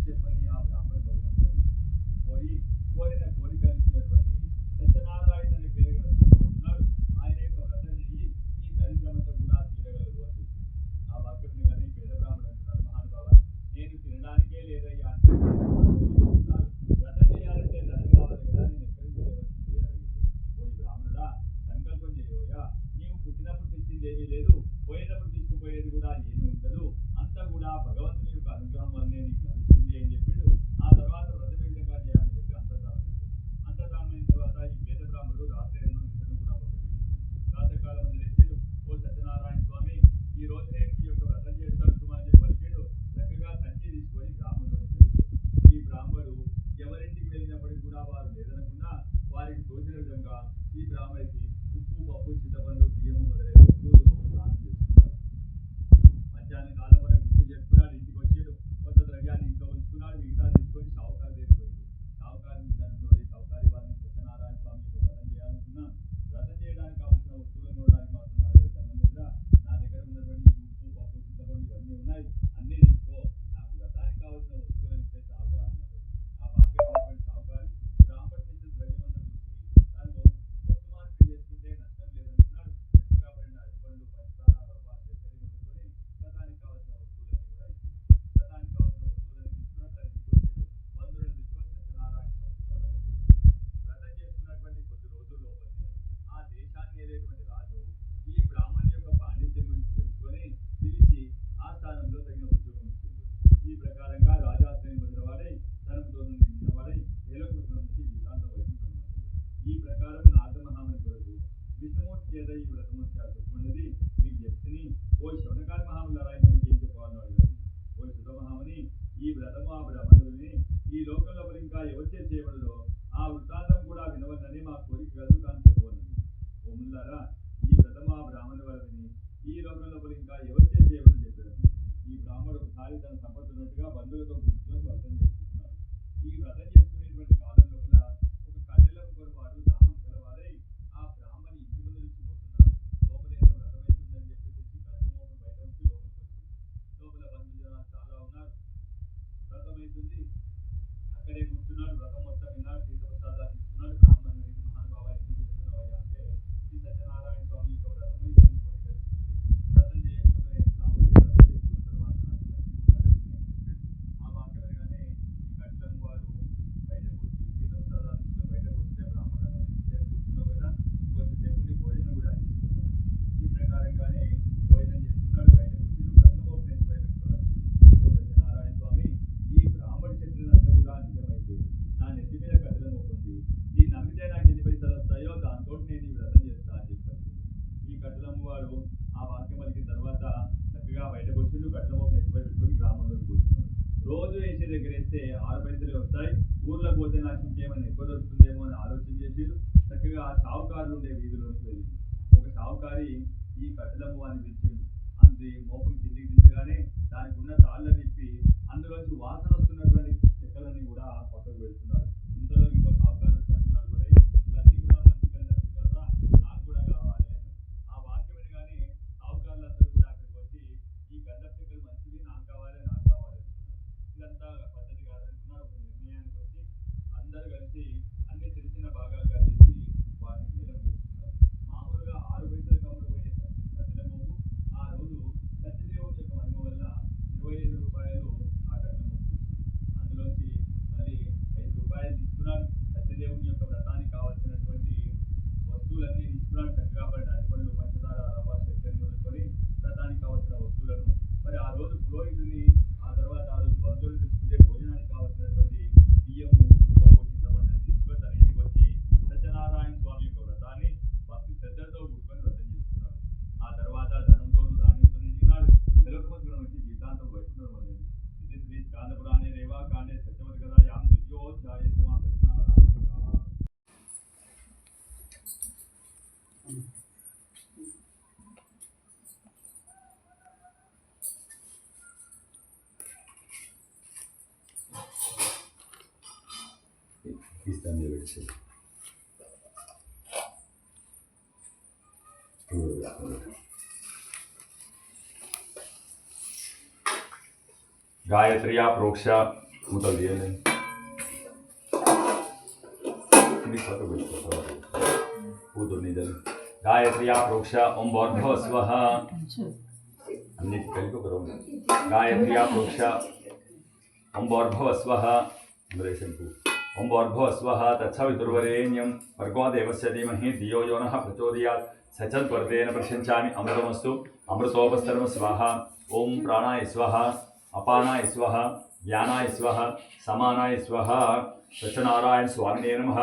చెప్పని ఆ బ్రాహ్మణ భగవంతుడు పోయి కోరిన కోరికలు ఇచ్చినటువంటి సత్యనారాయణ అనే పేరు గలుపుతున్నాడు. ఆయన యొక్క వ్రతం చెయ్యి ఈ దరిద్రమంతా కూడా తీరగలదు అని చెప్పి ఆ వాక్యం కానీ పేద బ్రాహ్మణుడు అంటున్నాడు, మహానుభావ నేను తినడానికే లేదయ్యా అంటే వ్రతం చేయాలంటే ధనం కావాలి కదా, నేను ఎక్కడి నుంచి లేవలసింది అని అడిగింది. ఓ ఈ బ్రాహ్మణుడా, సంకల్పం చేయవయ్యా, నీవు పుట్టినప్పుడు తెచ్చింది ఏమీ లేదు, పోయేటప్పుడు తీసుకుపోయేది కూడా ఏమీ ఉండదు, అంతా కూడా భగవంతుని యొక్క అనుగ్రహం వల్లనే నీకు లభిస్తుంది అని చెప్పిండు. ఆ తర్వాత వ్రతం ఏ విధంగా చేయాలని చెప్పి అంతర్ధానమైంది. అంతర్ధానమైన తర్వాత ఈ పేద బ్రాహ్మణుడు రాత్రి ఎన్నో నిద్రను కూడా పొందలేదు. ప్రాతకాలం లేచాడు, ఓ సత్యనారాయణ స్వామి ఈ రోజు నేను ఈ యొక్క వ్రతం చేస్తాను సుమా అని చెప్పి పలికాడు. చక్కగా సంచి తీసుకొని గ్రామంలోకి వెళ్ళాడు. ఈ బ్రాహ్మడు ఎవరింటికి వెళ్ళినప్పటికీ కూడా వారు లేదనకుండా వారికి తోచిన విధంగా ఈ బ్రాహ్మడికి ఉప్పు, పప్పు, చింతపండు, బియ్యము మొదలైన వస్తువులు దానం చేస్తున్నారు. మధ్యాహ్నం కాలం వరకు కృషి చేస్తున్నాడు. ఇంటికి వచ్చాడు, కొంత ద్రవ్యాన్ని ఇంట్లో ఉంచుకున్నాడు, మిగతా తీసుకొని షావుకారు దగ్గరికి పోయాడు. షావుకారు షావుకారి వారిని సత్యనారాయణ స్వామి యొక్క వ్రతం చేయాలనుకున్నా, వ్రతం చేయడానికి కావాల్సిన వస్తువులను కొనడానికి మాత్రం నా దగ్గర ధనం లేదా, నా దగ్గర ఉన్నటువంటి ఉప్పు, పప్పు, చింతపండు ఇవన్నీ ఉన్నాయి, అన్నీ తీసుకో, నాకు వ్రతానికి కావాల్సిన వస్తువులను ఇస్తే చాలు అన్నాడు. ఆ వాక్యం షావుకారి బ్రాహ్మణుడు తెచ్చిన ద్రవ్యమంతా చూసి తాను వస్తు మార్పిడి చేసుకుంటే నష్టం లేదనుకున్నాడు. చక్కగా పడిన అరటిపండ్లు, పంచదార, రవ్వ, చక్కెర మొదలుకొని వ్రతానికి కావాల్సిన వస్తువులన్నీ కూడా ఇచ్చింది. వ్రతానికి కావాల్సిన వస్తువులన్నీ తీసుకున్నాడు. తన ఇంటికి వచ్చాడు. బంధువులను తీసుకొని సత్యనారాయణ స్వామితో వ్రతం చేస్తున్నాడు. వ్రతం చేస్తున్నటువంటి కొద్ది రోజుల లోపలనే ఆ దేశాన్ని ఏలేటువంటి రాజు ఈ బ్రాహ్మణి యొక్క పాండిత్యం గురించి తెలుసుకొని పిలిచి ఆ స్థానంలో తగిన ఉద్యోగం ఇచ్చింది. ఈ ప్రకారంగా రాజాశ్రయం పొందినవాడై ధనంతో నిండినవాడై ఏలకుల నుంచి జీవితాంతం వైకుంఠం. ఈ ప్రకారం నారదమహాముని కొరకు విష్ణుమూర్తి చేత ఈ వ్రతము చెప్పుకున్నది మీకు చెప్తుని. ఓ శౌనకాది మహాములారా మీకు ఏం చెప్పాలని అడిగారు. ఓ సుధమహాముని, ఈ వ్రతము ఆ బ్రాహ్మణుని ఈ లోకం లోపల ఇంకా ఎవరిచే చేయబడదో ఆ వృత్తాంతం కూడా వినవలని మా కోరిక కలదు కానీ చెప్పవలనది. ఓ ముల్లారా, ఈ వ్రతము ఆ బ్రాహ్మణుని వల్ల విని ఈ లోకం లోపల ఇంకా ఎవరిచే చేయబడని చెప్పారు. ఈ బ్రాహ్మణుడు ఒకసారి తన సంపత్తున్నట్టుగా బంధువులతో కూర్చొని వ్రతం చేసుకుంటున్నాడు. ఈ వ్రతం చేసుకునేటువంటి కాలం లోపల ఒక కట్టెలం కొరవాడు దాహం గలవారై ఆ బ్రాహ్మణి ఇంటి ముందు నుంచి పోతున్నారు. లోపల ఏదో వ్రతం అవుతుందని చెప్పేసి కట్టెల మోపం బయట ఉంచి లోపలికి వచ్చింది. లోపల బంధుజనాలు చాలా ఉన్నారు. వ్రతం అవుతుంది, అక్కడే కూర్చున్నాడు. వ్రతం మొత్తం విన్నాడు, తీర్థప్రసాదాలు తీసుకున్నాడు. బ్రాహ్మణుడికి, మహానుభావ ఎందుకు చేస్తున్నావయ్యా అంటే, ఈ సత్యనారాయణ స్వామి యొక్క వ్రతము ఇవన్నీ కోరికలు వ్రతం చేయకముందు నేను ఇట్లా ఉంటే వ్రతం చేసుకున్న తర్వాత నాకు ఇవన్నీ కూడా జరిగినాయని చెప్పాడు. ఆ వాక్యమనగానే ఈ కట్లం వారు బయటకు వచ్చి తీర్థప్రసాదాలు తీసుకొని బయటకు వస్తే బ్రాహ్మణుడు సేపు కూర్చున్నావు కదా, ఇంకొంచెంసేపు భోజనం కూడా తీసుకోమన్నాడు. ఈ ప్రకారంగానే భోజనం చేసుకున్నాడు. బయటకు వచ్చి కట్ల మోపు నెత్తిపై పెట్టుకున్నాడు. ఓ సత్యనారాయణ స్వామి, ఈ బ్రాహ్మణి చెప్పినంత కూడా నిజమైతే నా నెత్తి మీద కట్టెల మోపు ఉంది, దీన్ని నమ్మితే నాకు ఎన్ని పైసలు వస్తాయో దాంతో నేను ఈ వ్రతం చేస్తా అని చెప్పాను. ఈ కట్టెలమ్మ వాడు ఆ వాక్యం పలికిన తర్వాత చక్కగా బయటకు వచ్చిండు. కట్టెల మోపు నెత్తిపై పెట్టుకొని గ్రామంలోకి కూర్చున్నాడు. రోజు వేసే దగ్గర వేస్తే 6 పైసలే వస్తాయి, ఊర్లోకి పోతే నాకు ఇంకేమైనా ఎక్కువ దొరుకుతుందేమో అని ఆలోచన చేసిండు. చక్కగా షావుకారులు ఉండే వీధిలోకి వెళ్ళింది. ఒక షావుకారి ఈ కట్టెలమ్మ వాడిని పిలిచిండు. అందు మోపుని కిందికి దించగానే దానికి ఉన్న తాళ్ళని తిప్పి అందులోంచి వాసన వస్తున్నటువంటి చెక్కలన్నీ కూడా పక్కకు పెడుతున్నారు. ఇంతలో ఇంకో షావుకారు వచ్చి అంటున్నాడు, మరి ఇవన్నీ కూడా మంచి గంధ చెక్కలరా, నాకు కూడా కావాలి అన్నాడు. ఆ వాక్యం వినగానే షావుకారులందరూ కూడా అక్కడికి వచ్చి ఈ గంధ చెక్కలు మంచివి, నాకు కావాలి అనుకున్నారు. ఇదంతా పద్ధతి కాదనుకున్నారు. ఒక నిర్ణయానికి వచ్చి అందరూ కలిసి అన్ని చిన్న చిన్న భాగాలుగా చేసి వాటిని వేలం వేస్తున్నారు. మామూలుగా 6 పైసలకు అమ్ముడుపోయే కట్టెల మోపు ఆ రోజు సత్యదేవుని యొక్క మహిమ వల్ల 25 రూపాయలు ఆ కట్టెల మోపు వచ్చింది. అందులోంచి మళ్ళీ 5 రూపాయలు తీసుకున్నాడు. సత్యదేవుని యొక్క వ్రతానికి కావాల్సినటువంటి వస్తువులన్నీ తీసుకున్నాడు. చక్కగా పడిన అరటిపండ్లు, పంచదార, రవ్వ, చక్కెర మొదలుకొని వ్రతానికి కావాల్సిన వస్తువులను మరి ఆ రోజు పురోహితుని, ఆ తర్వాత ఆ రోజు బంధువులు తీసుకుంటే భోజనానికి కావాల్సినటువంటి బియ్యము, ఉప్పు, పప్పు, చింతపండు అన్ని తీసుకొని తన ఇంటికి వచ్చి సత్యనారాయణ స్వామి యొక్క వ్రతాన్ని భక్తి శ్రద్ధలతో కూడుకొని వ్రతం చేసుకున్నాడు. ఆ తర్వాత ధనంతో ధాన్యంతో నిండినాడు. వెలుగుమంతుల నుంచి జీవితాంతం వైకుంఠం పొందింది. ఇది శ్రీ స్కాందపురాణే రేవా కాండే సత్యవతి కదా యాం ద్వితీయోధ్యాయ సమా సత్యనారాయణ. ఇస్తాను వచ్చి गायत्र्या प्रोक्ष మూతలు తీయాలి. పూతుడు నిజలు గాయత్రియా ప్రోక్ష ఓం భోర్భవ స్వః. అన్నిటి కలిపి ఒక రౌండ్. గాయత్రియా ప్రోక్ష ఓం భోర్భవ స్వః. ఓం భోర్భవ స్వః తత్సవితుర్వరేణ్యం భర్గో దేవస్య ధీమహి ధియో యో నః ప్రచోదయాత్ సచద్వర్దేన ప్రశంచామి అమృతమస్తు అమృతోపస్తరమ స్వాహ. ఓం ప్రాణాయ స్వః అపానాయ స్వః జ్ఞానాయ స్వః సమానాయ స్వః. సత్యనారాయణ స్వామినే నమః.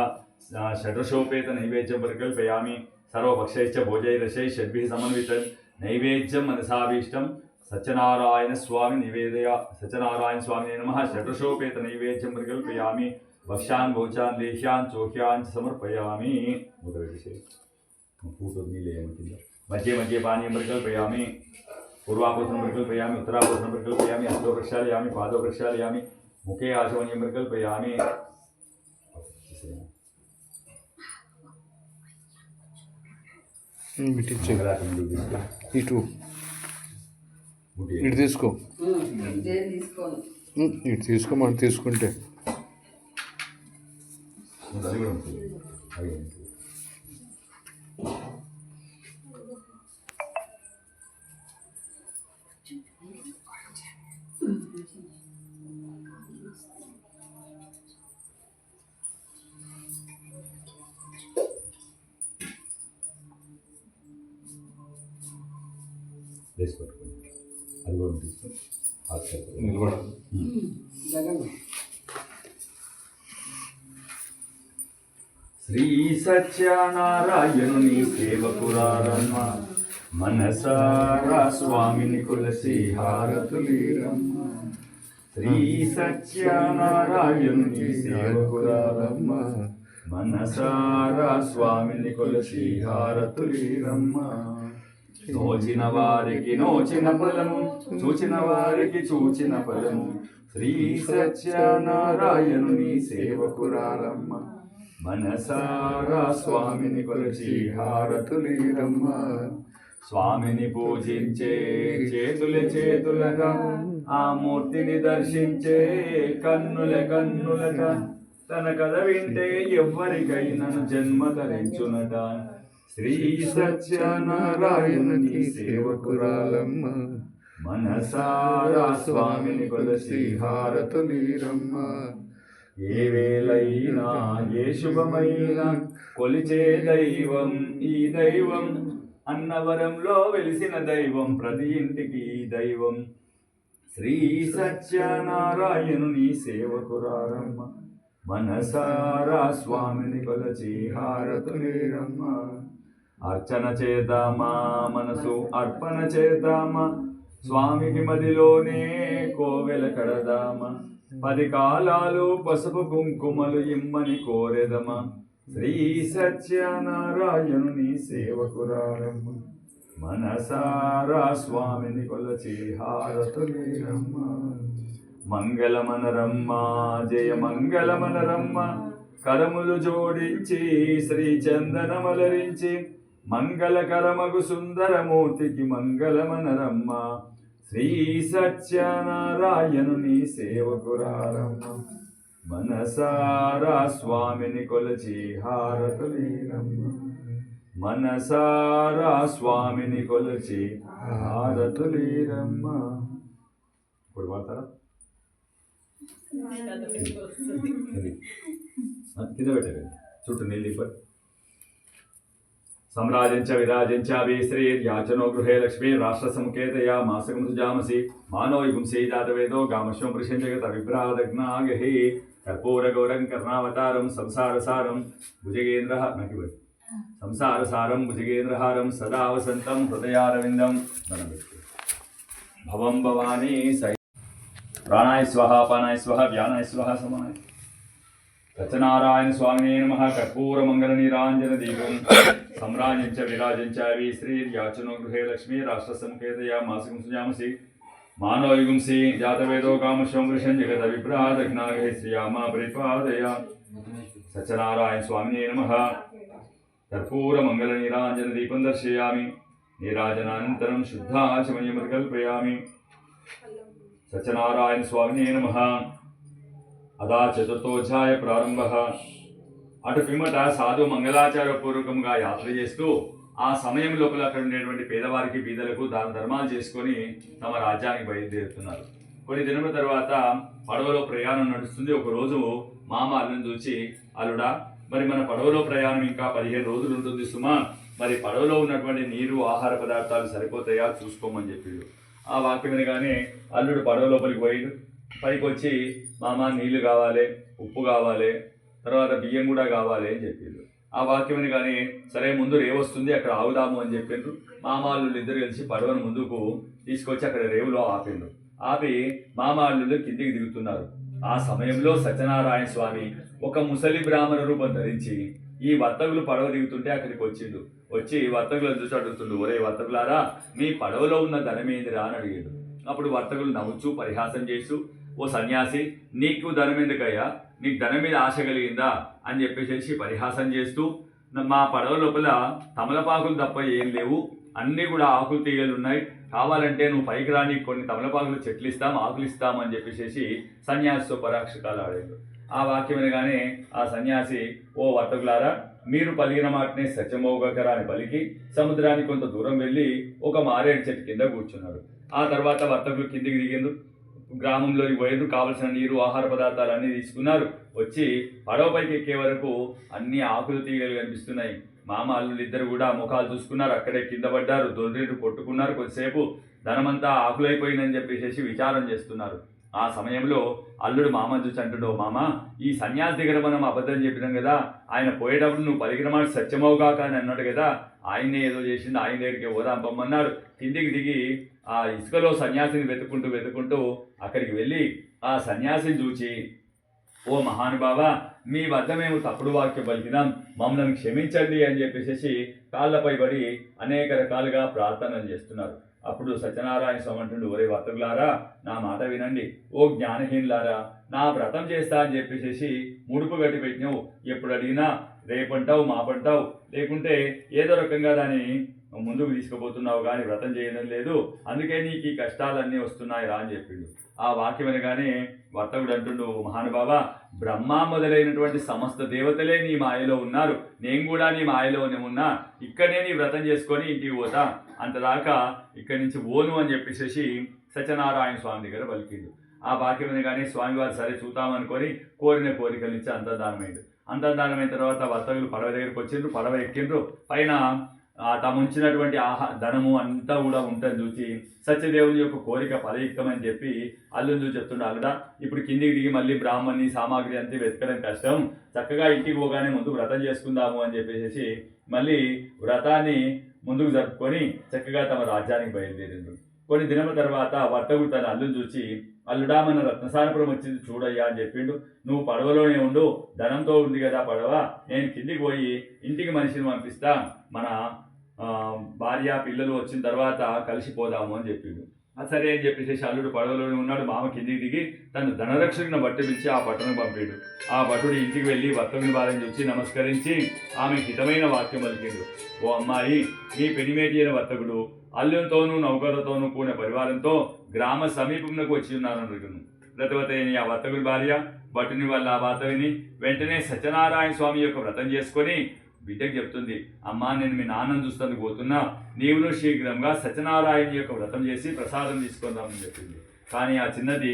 షడ్రసోపేత నైవేద్యం పరికల్పయామి. సర్వభక్షైశ్చ భోజైరసైః షడ్భిः సమన్వితం నైవేద్యం మనసాభీష్టం సత్యనారాయణ స్వామి నివేదయ. సత్యనారాయణ స్వామినే నమః. షడ్రసోపేత నైవేద్యం పరికల్పయామి. భక్ష్యాన్ భోజాన్ లేహ్యాన్ చోహ్యాన్ సమర్పయామి. మధ్య మధ్య పానీయం పరికల్పయామి. పూర్వాపోషణం పరికల్పయామి. ఉత్తరాపోషణం పరికల్పయామి. హస్తో ప్రక్షాళయామి. పాదో ప్రక్షాళయామి. ముఖే ఆచమనీయం పరికల్పయామి. ఇటు ఇటు తీసుకో, ఇటు తీసుకోమని తీసుకుంటే వేసుకొట్టుకోండి. అది కూడా తీసుకొని నిలబడదు. శ్రీ సత్యనారాయణుని సేవకురారమ్మ మనసారా స్వామిని కొలసి హారతులీరమ్మ. శ్రీ సత్యనారాయణుని సేవకురారమ్మ మనసారా స్వామిని కొలసి హారతులీరమ్మ. నోచిన వారికి నోచిన ఫలము, చూచిన వారికి చూచిన ఫలము. శ్రీ సత్యనారాయణుని సేవకురారమ్మ మనసారా స్వామిని కొలిచి హారతులీరమ్మ. స్వామిని పూజించే చేతుల చేతులగా, ఆ మూర్తిని దర్శించే కన్నుల కన్నులట. తన కథ వింటే ఎవ్వరికైనను జన్మ ధరించునట. శ్రీ సత్యనారాయణుని సేవకురాలమ్మ మనసారా స్వామిని కొలసి హారతులీరమ్మ. ఏ వేళైనా ఏ శుభమైనా కొలిచే దైవం ఈ దైవం. అన్నవరంలో వెలిసిన దైవం ప్రతి ఇంటికి దైవం. శ్రీ సత్యనారాయణుని సేవకురారమ్మ మనసారా స్వామిని కొలచి హారతులీరమ్మ. అర్చన చేద్దామా, మనసు అర్పణ చేద్దామా, స్వామికి మదిలోనే కోవెల కడదామా. 10 కాలాలు పసుపు కుంకుమలు ఇమ్మని కోరెదమా. శ్రీ సత్యనారాయణుని సేవకురారమ్మ మనసారా స్వామిని కొలచి హారతులీరమ్మ. మంగళమనరమ్మ జయ మంగళమనరమ్మ. కరములు జోడించి శ్రీ చందనమలరించి మంగళకరమగు సుందరమూర్తికి మంగళమనరమ్మ. శ్రీ సత్యనారాయణుని సేవకురారమ్మ మనసారా స్వామిని కొలచి హారతులీరమ్మ. మనసారా స్వామిని కొలచి హారతులీరమ్మ. ఇప్పుడు వాడతారా? కింద పెట్టండి. చుట్టూ నీళ్ళు सम्राजञ्च विराजञ्च अभिश्रीर्याचनो गृहे लक्ष्मी राष्ट्रसमुखेतया मासकं सुजामसि मानो युगुंसि जातवेदो गामश्वं पुरुषं जगदभिभ्रादग्नागहि कर्पूरगौरं कर्णावतारं संसारसारं भुजगेन्द्रः संसारसारं भुजगेन्द्रहारं सदा वसन्तं हृदयारविन्दं भवं भवानी सै प्राणाय स्वाहा अपानाय स्वाहा व्यानाय स्वाहा समानाय सत्यनारायण स्वामिने नमः। कर्पूरमङ्गलनीराञ्जन दीपं सम्राजञ्च विराजञ्च श्रीर्याचनो गृहे लक्ष्मी राष्ट्रसमुखेतया मासकं सुजामसि मानो युगुंसि जातवेदो कामश्वं वृषं जगदभिभ्रादग्नागहि श्रियामा परिपादया सत्यनारायण स्वामिने नमः। कर्पूरमङ्गलनीराञ्जन दीपं दर्शयामि नीराजनानन्तरं शुद्धाचमनीयं कल्पयामि। सत्यनारायण स्वामिने नमः। అదా చతుర్థోధ్యాయ ప్రారంభ. అటు పిమ్మట సాధు మంగళాచార పూర్వకంగా యాత్ర చేస్తూ ఆ సమయం లోపల అక్కడ ఉండేటువంటి పేదవారికి బీదలకు దాన ధర్మాలు చేసుకొని తమ రాజ్యానికి బయలుదేరుతున్నారు. కొన్ని దినముల తర్వాత పడవలో ప్రయాణం నడుస్తుంది. ఒక రోజు మామ అల్లుని చూసి, అల్లుడా, మరి మన పడవలో ప్రయాణం ఇంకా 15 రోజులు ఉంటుంది సుమా, మరి పడవలో ఉన్నటువంటి నీరు ఆహార పదార్థాలు సరిపోతాయా చూసుకోమని చెప్పిండు. ఆ వాక్యం వినగానే అల్లుడు పడవ లోపలికి పోయిండు. పైకి వచ్చి, మామ నీళ్లు కావాలి, ఉప్పు కావాలి, తర్వాత బియ్యం కూడా కావాలి అని చెప్పిండు. ఆ వాక్యం వినగానే సరే ముందు రేవొస్తుంది అక్కడ ఆగుదాము అని చెప్పిండ్రు. మామ అల్లుళ్ళు ఇద్దరు కలిసి పడవను ముందుకు తీసుకొచ్చి అక్కడ రేవులో ఆపిండ్రు. ఆపి మామ అల్లుళ్ళు కిందికి దిగుతున్నారు. ఆ సమయంలో సత్యనారాయణ స్వామి ఒక ముసలి బ్రాహ్మణ రూపం ధరించి ఈ వర్తకులు పడవ దిగుతుంటే అక్కడికి వచ్చిండు. వచ్చి వర్తకులను చూసి అడుగుతుండు, ఒరే వర్తకులారా, మీ పడవలో ఉన్న ధనమేందిరా అని అడిగాడు. అప్పుడు వర్తకులు నవ్వుచూ పరిహాసం చేస్తూ, ఓ సన్యాసి, నీకు ధనం ఎందుకయ్యా, నీకు ధనం మీద ఆశ కలిగిందా అని చెప్పేసి పరిహాసం చేస్తూ, మా పడవ లోపల తమలపాకులు తప్ప ఏం లేవు, అన్నీ కూడా ఆకులు తీగలు ఉన్నాయి, కావాలంటే నువ్వు పైకి రాని కొన్ని తమలపాకులు చెట్లు ఇస్తాం, ఆకులు ఇస్తాం అని చెప్పేసి సన్యాసితో పరాక్షకాలు ఆడాడు. ఆ వాక్యం వినగానే ఆ సన్యాసి, ఓ వర్తకులారా, మీరు పలిగిన మాటనే సత్యమోగకరా అని పలికి సముద్రానికి కొంత దూరం వెళ్ళి ఒక మారేడు చెట్టు కింద కూర్చున్నాడు. ఆ తర్వాత వర్తకులు కిందికి దిగిండ్రు, గ్రామంలోకి పోయిండ్రు, కావలసిన నీరు ఆహార పదార్థాలు అన్నీ తీసుకున్నారు. వచ్చి పడవ పైకి ఎక్కే వరకు అన్ని ఆకులు తీగలు కనిపిస్తున్నాయి. మామ అల్లులు ఇద్దరు కూడా ముఖాలు చూసుకున్నారు, అక్కడే కింద పడ్డారు, దొండ్రీరు కొట్టుకున్నారు. కొద్దిసేపు ధనమంతా ఆకులైపోయిందని చెప్పేసి విచారం చేస్తున్నారు. ఆ సమయంలో అల్లుడు మామ చూసి అంటుడో, మామ, ఈ సన్యాసి దగ్గర మనం అబద్ధం చెప్పినాం కదా, ఆయన పోయేటప్పుడు నువ్వు పలికిన మాట సత్యమవుగాక అని అన్నాడు కదా, ఆయనే ఏదో చేసింది, ఆయన దగ్గరికి ఓదాం పొమ్మన్నాడు. కిందికి దిగి ఆ ఇసుకలో సన్యాసిని వెతుకుంటూ అక్కడికి వెళ్ళి ఆ సన్యాసిని చూచి, ఓ మహానుభావ, మీ వద్ద మేము తప్పుడు వాక్యం పలికినాం, మమ్మల్ని క్షమించండి అని చెప్పేసి కాళ్ళపై పడి అనేక రకాలుగా ప్రార్థనలు చేస్తున్నారు. అప్పుడు సత్యనారాయణ స్వామి అంటుండు, ఒరే వర్తకులారా, నా మాట వినండి, ఓ జ్ఞానహీనులారా, నా వ్రతం చేస్తా అని చెప్పేసి ముడుపు గట్టి పెట్టినావు, ఎప్పుడు అడిగినా రేపంటావు మాపంటావు, లేకుంటే ఏదో రకంగా దాన్ని ముందుకు తీసుకుపోతున్నావు కానీ వ్రతం చేయడం లేదు, అందుకే నీకు ఈ కష్టాలన్నీ వస్తున్నాయి రా అని చెప్పిండు. ఆ వాక్యం అనగానే వర్తకుడు అంటుండు, మహానుభావ, బ్రహ్మ మొదలైనటువంటి సమస్త దేవతలే నీ మాయలో ఉన్నారు, నేను కూడా నీ మాయలోనే ఉన్నా, ఇక్కడనే నీ వ్రతం చేసుకొని ఇంటికి పోతా, అంతదాకా ఇక్కడి నుంచి ఓను అని చెప్పేసి సత్యనారాయణ స్వామి దగ్గర పలికిండు. ఆ వాక్యం అనగానే స్వామివారు సరే చూద్దామనుకొని కోరిన కోరికల నుంచి అంతర్ధానమైండు. అంతర్ధానమైన తర్వాత వర్తకులు పడవ దగ్గరికి వచ్చిండ్రు, పడవ ఎక్కిండ్రు. పైన తాము ఉంచినటువంటి ధనము అంతా కూడా ఉంటుంది చూసి సత్యదేవుని యొక్క కోరిక ఫలయుక్తమని చెప్పి అల్లుని చూసి చెప్తుండే, అల్లుడా, ఇప్పుడు కిందికి దిగి మళ్ళీ బ్రాహ్మణి సామాగ్రి అంతా వెతకడం కష్టం, చక్కగా ఇంటికి పోగానే ముందు వ్రతం చేసుకుందాము అని చెప్పేసి మళ్ళీ వ్రతాన్ని ముందుకు జరుపుకొని చక్కగా తమ రాజ్యానికి బయలుదేరిండ్రు. కొన్ని దినముల తర్వాత వర్తకుడు తన అల్లుని చూసి, అల్లుడా, మన రత్నసారపురం వచ్చింది చూడయ్యా అని చెప్పిండు, నువ్వు పడవలోనే ఉండు, ధనంతో ఉంది కదా పడవ, నేను కిందికి పోయి ఇంటికి మనిషిని పంపిస్తా, మన భార్య పిల్లలు వచ్చిన తర్వాత కలిసిపోదాము అని చెప్పిండు. సరే అని చెప్పేసి అల్లుడు పడవలోనే ఉన్నాడు. మామ కిందికి దిగి తను ధనరక్షకుని బట్టి పిలిచి ఆ పట్టణం పంపాడు. ఆ భటుడు ఇంటికి వెళ్ళి వర్తకుని భార్యను చూసి నమస్కరించి ఆమె హితమైన వాక్యం పలికిండు, ఓ అమ్మాయి, నీ పెనిమేటి అయిన వర్తకుడు అల్లునితోనూ నౌకర్లతోనూ కూడిన పరివారంతో గ్రామ సమీపంలోకి వచ్చి ఉన్నాను. వ్రతవతి అయిన ఆ వర్తకుని భార్య భటుని వల్ల ఆ వార్త విని వెంటనే సత్యనారాయణ స్వామి యొక్క వ్రతం చేసుకొని బిడ్డకు చెప్తుంది, అమ్మా, నేను మీ నాన్నను చూస్తానికి పోతున్నా, నీవును శీఘ్రంగా సత్యనారాయణ యొక్క వ్రతం చేసి ప్రసాదం తీసుకుందామని చెప్పింది. కానీ ఆ చిన్నది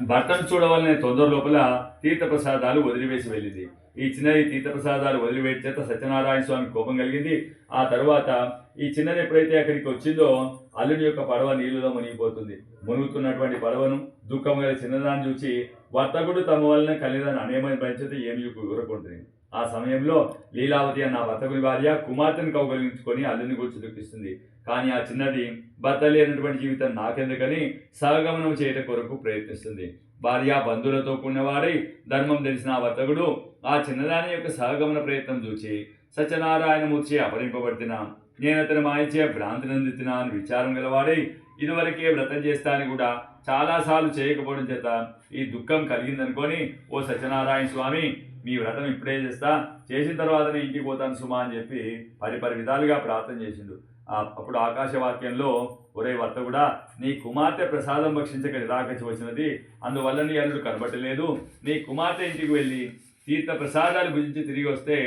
భర్తను చూడవాలనే తొందర లోపల తీర్థప్రసాదాలు వదిలివేసి వెళ్ళింది. ఈ చిన్నది తీర్థప్రసాదాలు వదిలివేటి చేత సత్యనారాయణ స్వామి కోపం కలిగింది. ఆ తరువాత ఈ చిన్నది ఎప్పుడైతే అక్కడికి వచ్చిందో అల్లుడి యొక్క పడవ నీళ్ళలో మునిగిపోతుంది. మునుగుతున్నటువంటి పడవను దుఃఖం గల చిన్నదాన్ని చూసి వర్తకుడు తమ వలన కలిగిన అనేమని పంచితే ఏమి ఊరకుంటుంది. ఆ సమయంలో లీలావతి అన్న వర్తకుని భార్య కుమార్తెను కౌగలించుకొని అల్లుని గురించి దుఃఖిస్తుంది. కానీ ఆ చిన్నది భర్త లేనటువంటి జీవితం నాకెందుకని సహగమనం చేయట కొరకు ప్రయత్నిస్తుంది. భార్య బంధువులతో కూడినవాడై ధర్మం తెలిసిన ఆ వర్తకుడు ఆ చిన్నదాని యొక్క సహగమన ప్రయత్నం చూచి సత్యనారాయణమూర్చి అపహరింపబడుతున్నా, నేను అతని మాయిచే భ్రాంతి నందితున్నా అని విచారం గలవాడై ఇదివరకే వ్రతం చేస్తానని కూడా చాలాసార్లు చేయకపోవడం చేత ఈ దుఃఖం కలిగిందనుకొని, ఓ సత్యనారాయణ స్వామి, మీ వ్రతం ఇప్పుడే చేస్తా, చేసిన తర్వాతనే ఇంటికి పోతాను సుమా అని చెప్పి పరిపరి విధాలుగా ప్రార్థన చేసిండు. అప్పుడు ఆకాశవాక్యంలో ఒరే వర్తకుడా, నీ కుమార్తె ప్రసాదం భక్షించక నిరాకరించి వచ్చినది, అందువల్ల నీ అల్లుడు కనబట్టలేదు. నీ కుమార్తె ఇంటికి వెళ్ళి తీర్థ ప్రసాదాలు భుజించి తిరిగి వస్తే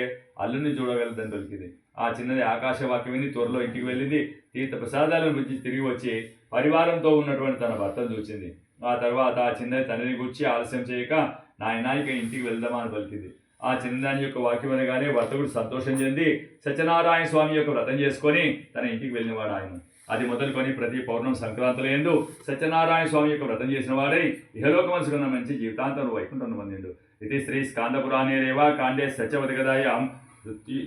అల్లుడిని చూడగలదని దొరికింది. ఆ చిన్నది ఆకాశవాక్యం విని త్వరలో ఇంటికి వెళ్ళింది. తీర్థ ప్రసాదాలను భుజించి తిరిగి వచ్చి పరివారంతో ఉన్నటువంటి తన భర్తను చూసింది. ఆ తర్వాత ఆ చిన్నది తండ్రిని గుర్చి ఆలస్యం చేయక నాయనా ఇక ఇంటికి వెళ్దామా అని పలికింది. ఆ చిన్నదాని యొక్క వాక్యం అనగానే వర్తకుడు సంతోషం చెంది సత్యనారాయణ స్వామి యొక్క వ్రతం చేసుకొని తన ఇంటికి వెళ్ళినవాడు ఆయన. అది మొదలుకొని ప్రతి పౌర్ణమి సంక్రాంతులు ఎందు సత్యనారాయణ స్వామి యొక్క వ్రతం చేసిన వాడై ఇహలోకమంచుకున్న మంచి జీవితాంతం వైకుంఠం పొందిండు. ఇది శ్రీ స్కాందపురాణే రేవా కాండే సత్యవతిగదాయాం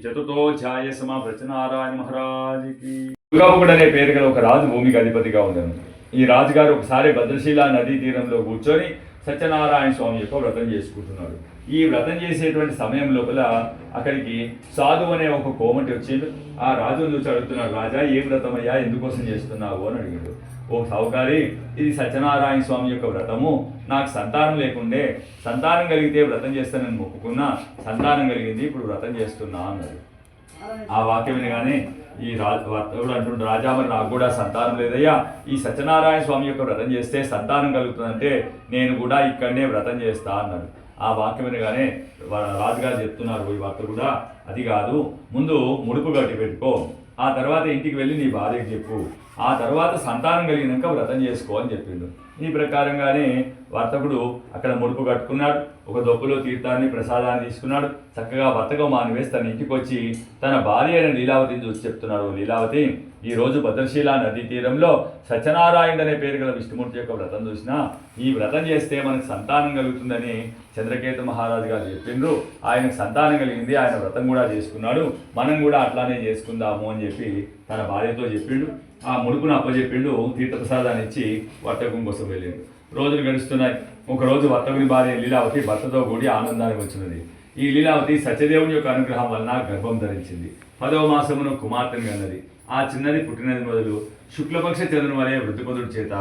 చతుర్థోధ్యాయ సమా సత్యనారాయణ మహారాజుకి. దుర్గాముఖుడు అనే పేరు గల ఒక రాజు భూమికి అధిపతిగా ఉండను. ఈ రాజుగారు ఒకసారి భద్రశీల నదీ తీరంలో కూర్చొని సత్యనారాయణ స్వామి యొక్క వ్రతం చేసుకుంటున్నాడు. ఈ వ్రతం చేసేటువంటి సమయం లోపల అక్కడికి సాధు అనే ఒక కోమటి వచ్చిండు. ఆ రాజును చూసి అడుగుతున్నాడు, రాజా ఏ వ్రతం అయ్యా, ఎందుకోసం చేస్తున్నావు అని అడిగాడు. ఓ సావుకారి, ఇది సత్యనారాయణ స్వామి యొక్క వ్రతము. నాకు సంతానం లేకుండే, సంతానం కలిగితే వ్రతం చేస్తానని మొక్కుకున్నా, సంతానం కలిగింది, ఇప్పుడు వ్రతం చేస్తున్నా అన్నాడు. ఆ వాక్యం వినగానే ఈ వర్తకుడు అంటుండే, రాజా మరి నాకు కూడా సంతానం లేదయ్యా, ఈ సత్యనారాయణ స్వామి యొక్క వ్రతం చేస్తే సంతానం కలుగుతుందంటే నేను కూడా ఇక్కడనే వ్రతం చేస్తా అన్నాడు. ఆ వాక్యం వినగానే రాజుగారు చెప్తున్నారు, ఈ వార్త కూడా అది కాదు, ముందు ముడుపు కట్టి పెట్టుకో, ఆ తర్వాత ఇంటికి వెళ్ళి నీ భార్యకు చెప్పు, ఆ తర్వాత సంతానం కలిగినాక వ్రతం చేసుకో అని చెప్పిండు. ఈ ప్రకారంగానే వర్తకుడు అక్కడ ముడుపు కట్టుకున్నాడు. ఒక దొప్పులో తీర్థాన్ని ప్రసాదాన్ని తీసుకున్నాడు. చక్కగా వర్తకం మానివేసి తన ఇంటికి వచ్చి తన భార్య అయిన లీలావతిని చూసి చెప్తున్నాడు, లీలావతి, ఈ రోజు భద్రశీల నదీ తీరంలో సత్యనారాయణ అనే పేరు గల విష్ణుమూర్తి యొక్క వ్రతం చూసినా, ఈ వ్రతం చేస్తే మనకు సంతానం కలుగుతుందని చంద్రకేతు మహారాజు గారు చెప్పిండ్రు. ఆయనకు సంతానం కలిగింది, ఆయన వ్రతం కూడా చేసుకున్నాడు, మనం కూడా అట్లానే చేసుకుందాము అని చెప్పి తన భార్యతో చెప్పిండు. ఆ ముడుపును అప్పచెప్పిండు. తీర్థప్రసాదాన్ని ఇచ్చి వర్తకం కోసం వెళ్ళిండు. రోజులు గడుస్తున్నాయి. ఒకరోజు వర్తకుని భార్య లీలావతి భర్తతో కూడి ఆనందానికి వచ్చినది. ఈ లీలావతి సత్యదేవుని యొక్క అనుగ్రహం వలన గర్భం ధరించింది. 10వ మాసమును కుమార్తెను కన్నది. ఆ చిన్నది పుట్టినది మొదలు శుక్లపక్ష చంద్రుని వలె వృద్ధుపదుడి చేత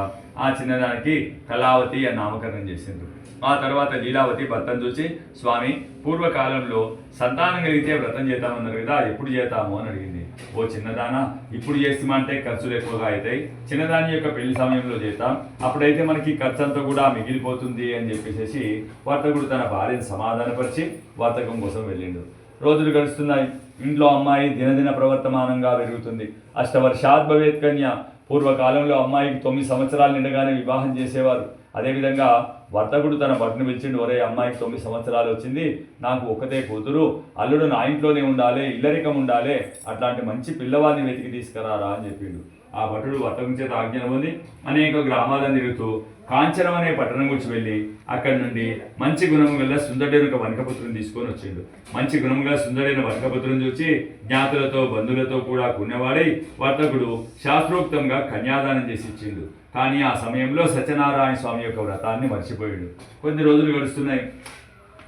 ఆ చిన్నదానికి కళావతి అని నామకరణం చేసింది. ఆ తర్వాత లీలావతి భర్తను చూసి, స్వామి, పూర్వకాలంలో సంతానం కలిగితే వ్రతం చేద్దామన్నారు కదా, ఎప్పుడు చేద్దాము అని అడిగింది. ఓ చిన్నదానా, ఇప్పుడు చేస్తామంటే ఖర్చులు ఎక్కువగా అవుతాయి, చిన్నదాని యొక్క పెళ్లి సమయంలో చేద్దాం, అప్పుడైతే మనకి ఖర్చు అంతా కూడా మిగిలిపోతుంది అని చెప్పేసి వర్తకుడు తన భార్యను సమాధానపరిచి వర్తకం కోసం వెళ్ళిండు. రోజులు గడుస్తున్నాయి. ఇంట్లో అమ్మాయి దినదిన ప్రవర్తమానంగా పెరుగుతుంది. అష్టవర్షాత్ భవేత్ కన్య. పూర్వకాలంలో అమ్మాయికి 9 సంవత్సరాలు నిండగానే వివాహం చేసేవారు. అదేవిధంగా వర్తకుడు తన భర్తను పిలిచిండు, ఒరే అమ్మాయికి 9 సంవత్సరాలు వచ్చింది, నాకు ఒకతే కూతురు, అల్లుడు నా ఇంట్లోనే ఉండాలి, ఇల్లరికం ఉండాలి, అట్లాంటి మంచి పిల్లవాడిని వెతికి తీసుకురారా అని చెప్పిండు. ఆ భటుడు వర్తకం చేత ఆజ్ఞ పొంది అనేక గ్రామాలను తిరుగుతూ కాంచనం అనే పట్టణం గురించి వెళ్ళి అక్కడి నుండి మంచి గుణం గల సుందరుడైన ఒక వనకపుత్రుని తీసుకొని వచ్చిండు. మంచి గుణం గల సుందరైన వనకపుత్రుని చూసి జ్ఞాతులతో బంధువులతో కూడా పుణ్యవాడై వర్తకుడు శాస్త్రోక్తంగా కన్యాదానం చేసి ఇచ్చిండు. కానీ ఆ సమయంలో సత్యనారాయణ స్వామి యొక్క వ్రతాన్ని మర్చిపోయాడు. కొన్ని రోజులు గడుస్తున్నాయి.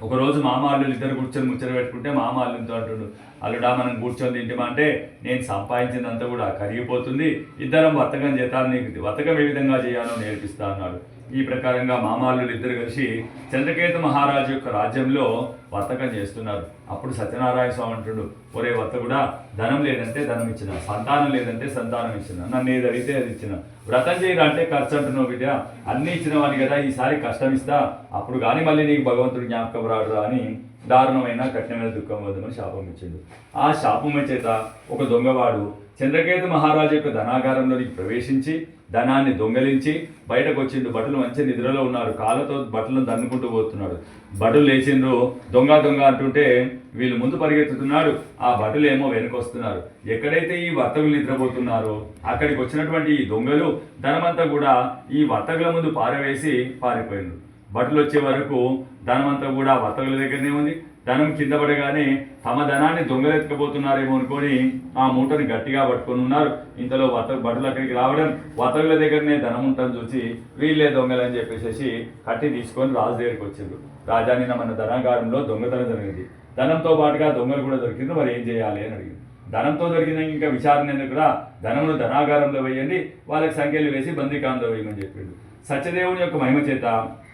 ఒకరోజు మామ అల్లులు ఇద్దరు కూర్చొని ముచ్చట పెట్టుకుంటే మామ అల్లుతో అంటుండు, అల్లుడా మనం కూర్చొని తింటామా అంటే, నేను సంపాదించిందంతా కూడా కరిగిపోతుంది, ఇద్దరం వర్తకం చేద్దాం, నీకు వర్తకం ఏ విధంగా చేయాలో నేర్పిస్తా అన్నాడు. ఈ ప్రకారంగా మామాళ్ళు ఇద్దరు కలిసి చంద్రకేతు మహారాజు యొక్క రాజ్యంలో వర్తకం చేస్తున్నారు. అప్పుడు సత్యనారాయణ స్వామి అంటుడు, ఒరే వర్తకుడా, ధనం లేదంటే ధనం ఇచ్చిన, సంతానం లేదంటే సంతానం ఇచ్చిన, నన్ను ఏది అడిగితే అది ఇచ్చిన, వ్రతం చేయరా అంటే ఖర్చు అంటున్నావు బిడ్డ, అన్నీ ఇచ్చిన వాడిని కదా, ఈసారి కష్టం ఇస్తా, అప్పుడు కానీ మళ్ళీ నీకు భగవంతుడు జ్ఞాపకం రాడురా అని దారుణమైన కఠినమైన దుఃఖం వద్దని శాపం ఇచ్చిండు. ఆ శాపం చేత ఒక దొంగవాడు చంద్రకేతు మహారాజు యొక్క ధనాగారంలోనికి ప్రవేశించి ధనాన్ని దొంగలించి బయటకు వచ్చిండు. భటులు మంచి నిద్రలో ఉన్నారు, కాళ్ళతో బట్టలను దన్నుకుంటూ పోతున్నాడు. భటులు లేచిండ్రు, దొంగ దొంగ అంటుంటే వీళ్ళు ముందు పరిగెత్తుతున్నాడు, ఆ భటులు ఏమో వెనుకొస్తున్నారు. ఎక్కడైతే ఈ వర్తకులు నిద్రపోతున్నారో అక్కడికి వచ్చినటువంటి ఈ దొంగలు ధనమంతా కూడా ఈ వర్తకుల ముందు పారవేసి పారిపోయిండ్రు. భటులు వచ్చే వరకు ధనమంతా కూడా వర్తకుల దగ్గరనే ఉంది. ధనం కింద పడగానే తమ ధనాన్ని దొంగలు ఎత్తుకపోతున్నారేమో అనుకొని ఆ మూటని గట్టిగా పట్టుకొని ఉన్నారు. ఇంతలో భటులు అక్కడికి రావడం, వర్తకుల దగ్గరనే ధనం ఉంటుంది చూసి వీళ్ళే దొంగలు అని చెప్పేసి కట్టి తీసుకొని రాజు దగ్గరికి వచ్చిండ్రు. రాజా, నిన్న మన ధనాగారంలో దొంగతనం జరిగింది, ధనంతో పాటుగా దొంగలు కూడా దొరికింది, మరి ఏం చేయాలి అని అడిగింది. ధనంతో దొరికిన ఇంకా విచారణ ఎందుకు కూడా, ధనమును ధనాగారంలో వేయండి, వాళ్ళకి సంఖ్యలు వేసి బందీకాంలో వేయమని చెప్పిండు. సత్యదేవుని యొక్క మహిమ చేత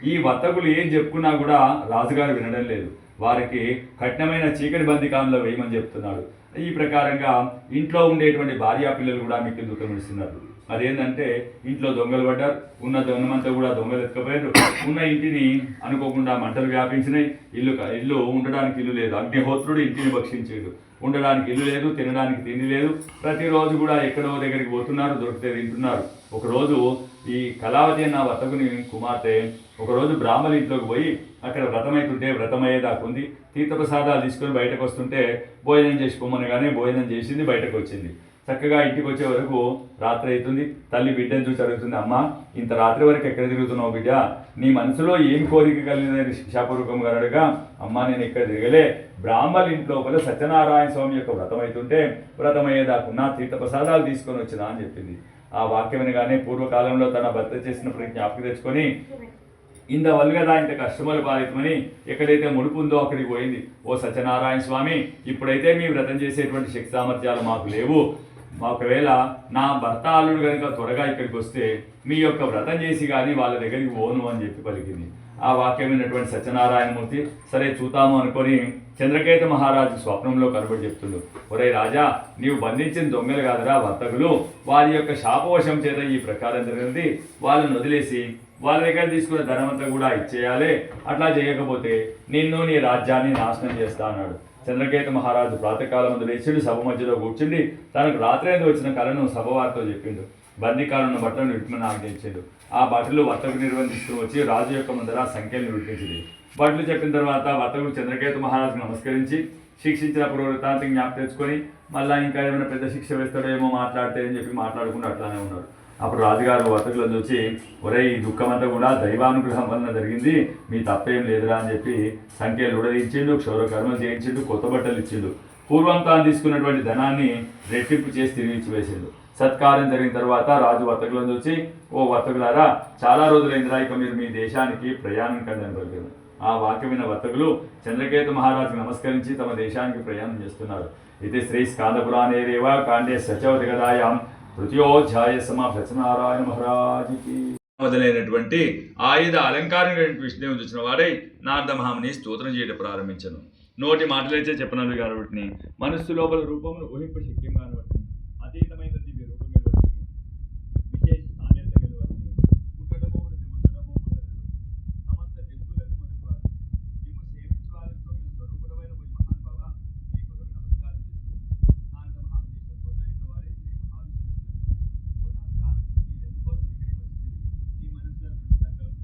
ఈ వర్తకులు ఏం చెప్పుకున్నా కూడా రాజుగారు వినడం లేదు. వారికి కఠినమైన చీకటి బందికాంలో వేయమని చెప్తున్నాడు. ఈ ప్రకారంగా ఇంట్లో ఉండేటువంటి భార్యా పిల్లలు కూడా మీకు దుఃఖం ఇస్తున్నారు. అదేంటంటే ఇంట్లో దొంగలు పడ్డారు, ఉన్న దొంగమంతా కూడా దొంగలు ఎత్తుకపోయారు, ఉన్న ఇంటిని అనుకోకుండా మంటలు వ్యాపించినాయి, ఇల్లు ఉండడానికి ఇల్లు లేదు, అగ్నిహోత్రుడు ఇంటిని భక్షించాడు, ఉండడానికి ఇల్లు లేదు, తినడానికి తిండి లేదు, ప్రతిరోజు కూడా ఎక్కడో దగ్గరికి పోతున్నారు, దొరికితే తింటున్నారు. ఒకరోజు ఈ కళావతి అన్న వర్తకుని కుమార్తె ఒకరోజు బ్రాహ్మణ ఇంట్లోకి పోయి అక్కడ వ్రతమైతుంటే వ్రతమయ్యేదాకుంది, తీర్థప్రసాదాలు తీసుకొని బయటకు వస్తుంటే భోజనం చేసుకోమనగానే భోజనం చేసింది, బయటకు వచ్చింది. చక్కగా ఇంటికి వచ్చే వరకు రాత్రి అవుతుంది. తల్లి బిడ్డను చూసి అడుగుతుంది, అమ్మ ఇంత రాత్రి వరకు ఎక్కడ తిరుగుతున్నావు బిడ్డ, నీ మనసులో ఏం కోరిక కలిగిందని శిక్షాపూర్వకంగా అడగా, అమ్మ నేను ఎక్కడ తిరగలే, బ్రాహ్మణ ఇంట్లోపల సత్యనారాయణ స్వామి యొక్క వ్రతం అవుతుంటే వ్రతమయ్యేదాకున్నా తీర్థప్రసాదాలు తీసుకొని వచ్చినా అని చెప్పింది. ఆ వాక్యం వినగానే పూర్వకాలంలో తన భర్త చేసిన జ్ఞాపకం తెచ్చుకొని ఇంత వల్గదా ఇంత కష్టములు పాలితమని ఎక్కడైతే ముడుపు ఉందో అక్కడికి పోయింది. ఓ సత్యనారాయణ స్వామి, ఇప్పుడైతే మీ వ్రతం చేసేటువంటి శక్తి సామర్థ్యాలు మాకు లేవు, ఒకవేళ నా భర్త అల్లుడు కనుక త్వరగా ఇక్కడికి వస్తే మీ యొక్క వ్రతం చేసి కానీ వాళ్ళ దగ్గరికి పోను అని చెప్పి పలికింది. ఆ వాక్యం విన్నటువంటి సత్యనారాయణమూర్తి సరే చూద్దాము అనుకొని చంద్రకేత మహారాజు స్వప్నంలో కనబడి చెప్తుండు, ఒరే రాజా, నీవు బంధించిన దొంగలు కాదురా వర్తకులు, వారి యొక్క శాపవశం చేత ఈ ప్రకారం జరిగింది, వాళ్ళని వదిలేసి వాళ్ళ దగ్గర తీసుకున్న ధనమంతా కూడా ఇచ్చేయాలి, అట్లా చేయకపోతే నిన్ను నీ రాజ్యాన్ని నాశనం చేస్తా అన్నాడు. చంద్రకేత మహారాజు ప్రాతకాలం ముందు లేచిండు, సభ మధ్యలో కూర్చుండి తనకు రాత్రి వచ్చిన కళను సభవారితో చెప్పిండు. బందీకాలను బట్టలను విడిపమని ఆజ్ఞయించాడు. ఆ బట్టలు వర్తకుడు నిర్వహిస్తూ వచ్చి రాజు యొక్క ముందర సంఖ్యలను విడిపించింది. బట్టలు చెప్పిన తర్వాత వర్తకుడు చంద్రకేత మహారాజుకు నమస్కరించి శిక్షించిన పురోవృత్తాంతం జ్ఞాపకం తెచ్చుకొని మళ్ళీ ఇంకా ఏమైనా పెద్ద శిక్ష వేస్తాడో ఏమో మాట్లాడితే అని చెప్పి మాట్లాడుకుంటూ అట్లానే ఉన్నాడు. అప్పుడు రాజుగారు వర్తకులను చూసి, ఒరే ఈ దుఃఖం అంతా కూడా దైవానుగ్రహం వలన జరిగింది, మీ తప్పేం లేదురా అని చెప్పి సంఖ్యలు ఉడదించిండు, క్షౌరకర్మలు చేయించిండు, కొత్త బట్టలు ఇచ్చిండు, పూర్వం తాను తీసుకున్నటువంటి ధనాన్ని రెట్టింపు చేసి తిరిగి ఇచ్చివేసిండు. సత్కారం జరిగిన తర్వాత రాజు వర్తకులను చూసి, ఓ వర్తకులారా, చాలా రోజులైందిరా ఇక మీరు మీ దేశానికి ప్రయాణం కందని పలికారు. ఆ వాక్యమైన వర్తకులు చంద్రకేత మహారాజుకు నమస్కరించి తమ దేశానికి ప్రయాణం చేస్తున్నారు. ఇది శ్రీ స్కాందపురాణే రేవ కాండే సచవతి గదాయాం తృతీయోధ్యాయ సమాప్త సత్యనారాయణ మహారాజుకి మొదలైనటువంటి ఆయుధ అలంకారం విషయం చూసిన వాడై నారద మహాముని స్తోత్రం చేయడం ప్రారంభించను. నోటి మాటలైతే చెప్పనవి కాబట్టి మనస్సు లోపల రూపమును ఊహింప శక్యం కానివ్వండి, అతీతమైన దివ్య రూపం కానివ్వండి, విశేష సాన్నిధ్యం కానివ్వండి, పుట్టడము వృద్ధి పొందడము మొదలైనటువంటి సమస్త జంతువులకు మొదటివాడు మేము సేవించు వారికి స్వరూపుడమైన మహానుభావ మీ కొరకు నమస్కారం చేస్తున్నాను. నారద మహాముని స్తోత్రైన వారే శ్రీ మహావిష్ణువు నీవెందుకోసం ఇక్కడికి వచ్చింది, నీ మనసులో సంకల్పం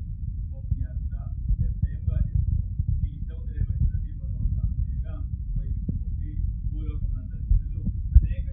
ఓ పుణ్యాత్మ నిర్భయంగా చెప్పు, నీ ఇష్టం నెరవేర్చదని భగవంతుడు ఆశ్రయంగా ఓ విష్ణుమూర్తి భూలోకమునందరి జనులు అనేక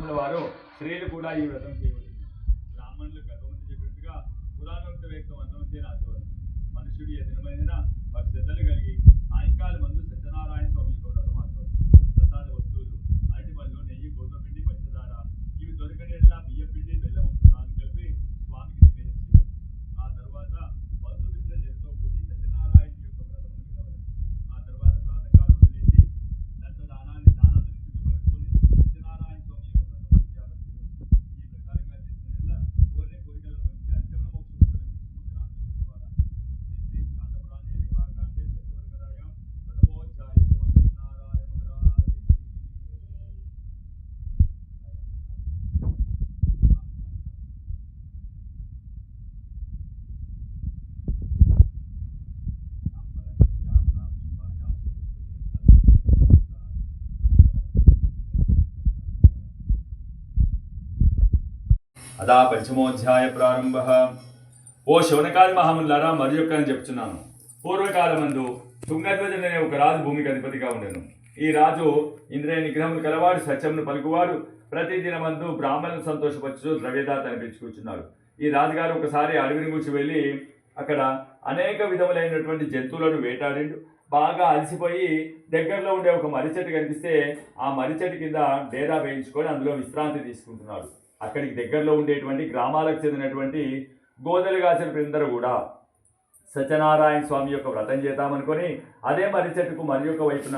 బ్రాహ్మణుల వారు స్త్రీలు కూడా ఈ వ్రతం చేయవచ్చు. బ్రాహ్మణులు గర్భవంతి చెప్పినట్టుగా పురాణోక్త వ్యక్త మంత్రమే రాసేవారు. మనుషుడు ఏ దినమైన వారి శ్రద్ధలు కలిగి సాయంకాలం మందు సత్యనారాయణ స్వామి యొక్క వ్రతం ఆచవారు. ప్రసాద వస్తువులు అరటి పళ్ళు, నెయ్యి, గోధుమ పిండి, పంచదార ఇవి దొరకనేలా బియ్యం పిండి, బెల్లం ప్రసాదం కలిపి స్వామికి నివేదన చేయవచ్చు. ఆ తర్వాత బంధుమిత్రుల జనతో కూడి సత్యనారాయణ యొక్క వ్రతమును వినవలెను. ఆ తర్వాత ప్రాతకాలం లేచి దానాన్ని పెట్టుకుని సత్యనారాయణ స్వామి యొక్క వ్రతమును ఉద్యాపన చేయవచ్చు. ఈ ప్రకారంగా చేసిన కోరిన కోరికలను వచ్చి అర్చన మోక్షం చెప్పేవారు. శ్రీ స్కాందపురాణే రేవాకాండే సత్యవర్గరాయం వ్రతమోధ్యాయ సత్యనారాయణ మహారాజ్. అదా పంచమోధ్యాయ ప్రారంభ. ఓ శౌనకాది మహాములారా, మరి యొక్క అని చెప్తున్నాను. పూర్వకాలమందు తుంగధ్వజ అనే ఒక రాజు భూమికి అధిపతిగా ఉండెను. ఈ రాజు ఇంద్రియ నిగ్రహములు కలవాడు, సత్యమును పలుకువాడు, ప్రతిదినమందు బ్రాహ్మణులను సంతోషపరచు ద్రవ్యదాత అనిపించుకుంటున్నాడు. ఈ రాజుగారు ఒకసారి అడవిని గురించి వెళ్ళి అక్కడ అనేక విధములైనటువంటి జంతువులను వేటాడిండు. బాగా అలసిపోయి దగ్గరలో ఉండే ఒక మర్రి చెట్టు కనిపిస్తే ఆ మర్రి చెట్టు కింద డేరా వేయించుకొని అందులో విశ్రాంతి తీసుకుంటున్నాడు. అక్కడికి దగ్గరలో ఉండేటువంటి గ్రామాలకు చెందినటువంటి గోదెలుగాచిన పిల్లలందరూ కూడా సత్యనారాయణ స్వామి యొక్క వ్రతం చేద్దామనుకొని అదే మర్రి చెట్టుకు మరి యొక్క వైపున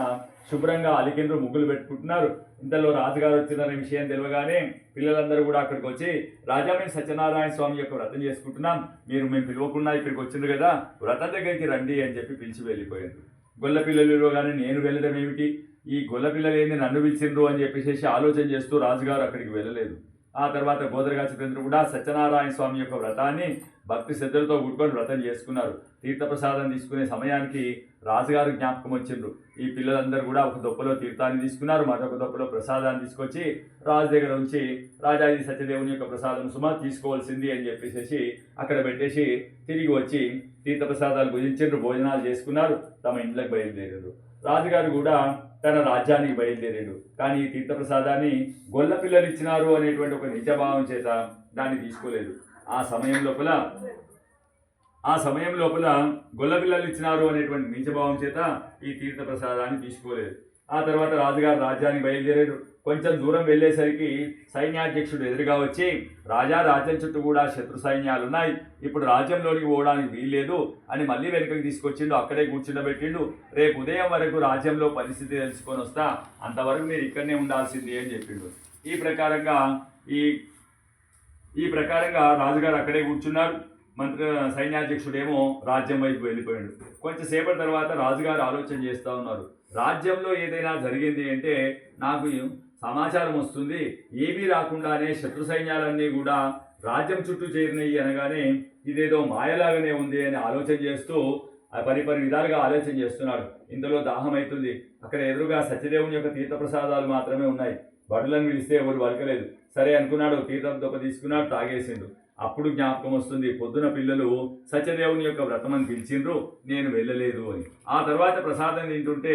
శుభ్రంగా అలికిండ్రు ముగ్గులు పెట్టుకుంటున్నారు. ఇంతలో రాజుగారు వచ్చిందనే విషయం తెలియగానే పిల్లలందరూ కూడా అక్కడికి వచ్చి, రాజా మేము సత్యనారాయణ స్వామి యొక్క వ్రతం చేసుకుంటున్నాం, మేము పిలవకుండా ఇక్కడికి వచ్చిండ్రు కదా, వ్రతం దగ్గరికి రండి అని చెప్పి పిలిచి వెళ్ళిపోయారు. గొల్ల పిల్లలు కానీ నేను వెళ్ళడం ఏమిటి, ఈ గొల్ల పిల్లలు ఏంది నన్ను పిలిచిండ్రు అని చెప్పేసి ఆలోచన చేస్తూ రాజుగారు అక్కడికి వెళ్ళలేదు. ఆ తర్వాత గోదరగాచిపేంద్రుడు కూడా సత్యనారాయణ స్వామి యొక్క వ్రతాన్ని భక్తి శ్రద్ధలతో కూడుకొని వ్రతం చేసుకున్నారు. తీర్థప్రసాదం తీసుకునే సమయానికి రాజుగారు జ్ఞాపకం వచ్చిండ్రు. ఈ పిల్లలందరూ కూడా ఒక దొప్పలో తీర్థాన్ని తీసుకున్నారు, మరొక దొప్పలో ప్రసాదాన్ని తీసుకొచ్చి రాజు దగ్గర ఉంచి, రాజా ఇది సత్యదేవుని యొక్క ప్రసాదం సుమా తీసుకోవాల్సింది అని చెప్పేసి అక్కడ పెట్టేసి తిరిగి వచ్చి తీర్థప్రసాదాలు భుజించిండ్రు, భోజనాలు చేసుకున్నారు, తమ ఇంట్లోకి బయలుదేరారు. రాజుగారు కూడా తన రాజ్యానికి బయలుదేరాడు. కానీ ఈ తీర్థప్రసాదాన్ని గొల్ల పిల్లలు ఇచ్చినారు అనేటువంటి ఒక నిజభావం చేత దాన్ని తీసుకోలేదు. ఆ సమయం లోపల గొల్ల పిల్లలు ఇచ్చినారు అనేటువంటి నీచభావం చేత ఈ తీర్థప్రసాదాన్ని తీసుకోలేదు. ఆ తర్వాత రాజుగారు రాజ్యానికి బయలుదేరాడు. కొంచెం దూరం వెళ్ళేసరికి సైన్యాధ్యక్షుడు ఎదురుగా వచ్చి, రాజా రాజ్యం చుట్టూ కూడా శత్రు సైన్యాలు ఉన్నాయి, ఇప్పుడు రాజ్యంలోనికి పోవడానికి వీల్లేదు అని మళ్ళీ వెనుకకి తీసుకొచ్చిండు. అక్కడే కూర్చుండబెట్టిండు. రేపు ఉదయం వరకు రాజ్యంలో పరిస్థితి తెలుసుకొని వస్తా, అంతవరకు మీరు ఇక్కడనే ఉండాల్సింది అని చెప్పిండు. ఈ ప్రకారంగా రాజుగారు అక్కడే కూర్చున్నారు. సైన్యాధ్యక్షుడేమో రాజ్యం వైపు వెళ్ళిపోయాడు. కొంచెంసేపటి తర్వాత రాజుగారు ఆలోచన చేస్తూ ఉన్నారు, రాజ్యంలో ఏదైనా జరిగింది అంటే నాకు సమాచారం వస్తుంది, ఏమీ రాకుండానే శత్రు సైన్యాలన్నీ కూడా రాజ్యం చుట్టూ చేరినాయి అనగానే ఇదేదో మాయలాగానే ఉంది అని ఆలోచన చేస్తూ పరిపరి విధాలుగా ఆలోచన చేస్తున్నాడు. ఇందులో దాహం అవుతుంది. అక్కడ ఎదురుగా సత్యదేవుని యొక్క తీర్థప్రసాదాలు మాత్రమే ఉన్నాయి. బడులను పిలిస్తే ఎవరు వలకలేదు. సరే అనుకున్నాడు, తీర్థం దొప్ప తీసుకున్నాడు, తాగేసిండు. అప్పుడు జ్ఞాపకం వస్తుంది, పొద్దున పిల్లలు సత్యదేవుని యొక్క వ్రతం అని పిలిచిండ్రు, నేను వెళ్ళలేదు అని. ఆ తర్వాత ప్రసాదం తింటుంటే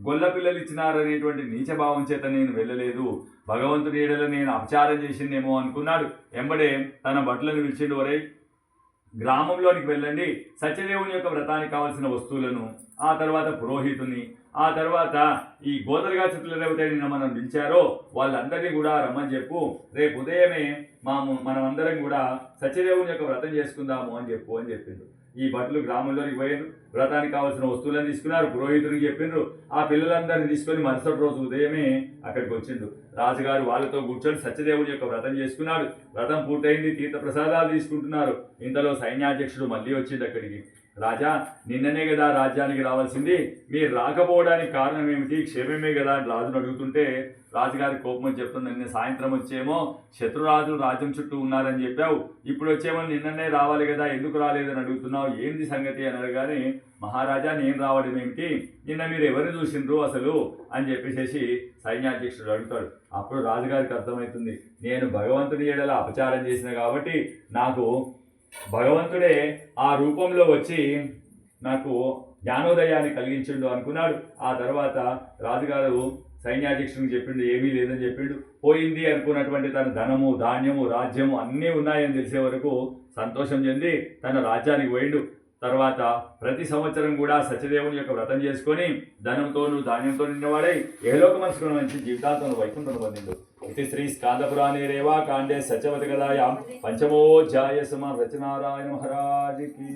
గొల్ల పిల్లలు ఇచ్చినారనేటువంటి నీచభావం చేత నేను వెళ్ళలేదు, భగవంతుడి ఏడలో నేను అపచారం చేసిందేమో అనుకున్నాడు. ఎంబడే తన భటులను పిలిచిండు, వరై గ్రామంలోనికి వెళ్ళండి, సత్యదేవుని యొక్క వ్రతానికి కావాల్సిన వస్తువులను, ఆ తర్వాత పురోహితుని, ఆ తర్వాత ఈ గోదరగా చుట్టూ ఎవరైతే నిన్న మనం పిలిచారో వాళ్ళందరినీ కూడా రమ్మని చెప్పు, రేపు ఉదయమే మనమందరం కూడా సత్యదేవుని యొక్క వ్రతం చేసుకుందాము అని చెప్పిండ్రు. ఈ భటులు గ్రామంలోకి పోయారు, వ్రతానికి కావాల్సిన వస్తువులను తీసుకున్నారు, పురోహితుడికి చెప్పిండ్రు. ఆ పిల్లలందరినీ తీసుకొని మరుసటి రోజు ఉదయమే అక్కడికి వచ్చిండు. రాజుగారు వాళ్ళతో కూర్చొని సత్యదేవుని యొక్క వ్రతం చేసుకున్నాడు. వ్రతం పూర్తయింది, తీర్థప్రసాదాలు తీసుకుంటున్నారు. ఇంతలో సైన్యాధ్యక్షుడు మళ్ళీ వచ్చిండు అక్కడికి. రాజా, నిన్ననే కదా రాజ్యానికి రావాల్సింది, మీరు రాకపోవడానికి కారణం ఏమిటి, క్షేమమే కదా అని రాజును అడుగుతుంటే రాజుగారి కోపం అని చెప్తుంది, నిన్న సాయంత్రం వచ్చేమో శత్రురాజులు రాజ్యం చుట్టూ ఉన్నారని చెప్పావు, ఇప్పుడు వచ్చేమో నిన్ననే రావాలి కదా, ఎందుకు రాలేదని అడుగుతున్నావు, ఏంది సంగతి అని అడగానే, మహారాజా నేను రావడం ఏమిటి, నిన్న మీరు ఎవరిని చూసిండ్రు అసలు అని చెప్పేసి సైన్యాధ్యక్షుడు అడుగుతాడు. అప్పుడు రాజుగారికి అర్థమవుతుంది, నేను భగవంతుడి ఏడల అపచారం చేసిన కాబట్టి నాకు భగవంతుడే ఆ రూపంలో వచ్చి నాకు జ్ఞానోదయాన్ని కలిగించిండు అనుకున్నాడు. ఆ తర్వాత రాజుగారు సైన్యాధ్యక్షుడికి చెప్పిండు, ఏమీ లేదని చెప్పిండు. పోయింది అనుకున్నటువంటి తన ధనము, ధాన్యము, రాజ్యము అన్నీ ఉన్నాయని తెలిసే వరకు సంతోషం చెంది తన రాజ్యానికి పోయిండు. తర్వాత ప్రతి సంవత్సరం కూడా సత్యదేవుని యొక్క వ్రతం చేసుకొని ధనంతోనూ ధాన్యంతో నిన్నవాడై ఏలోకమనుసుకున్న మంచి జీవితాంతం వైకుంఠం పొందిండు. ఇది శ్రీ స్కాందపురాణే రేవా కాండే సత్యవతి కథాయాం పంచమోధ్యాయ సమ సత్యనారాయణ మహారాజుకి.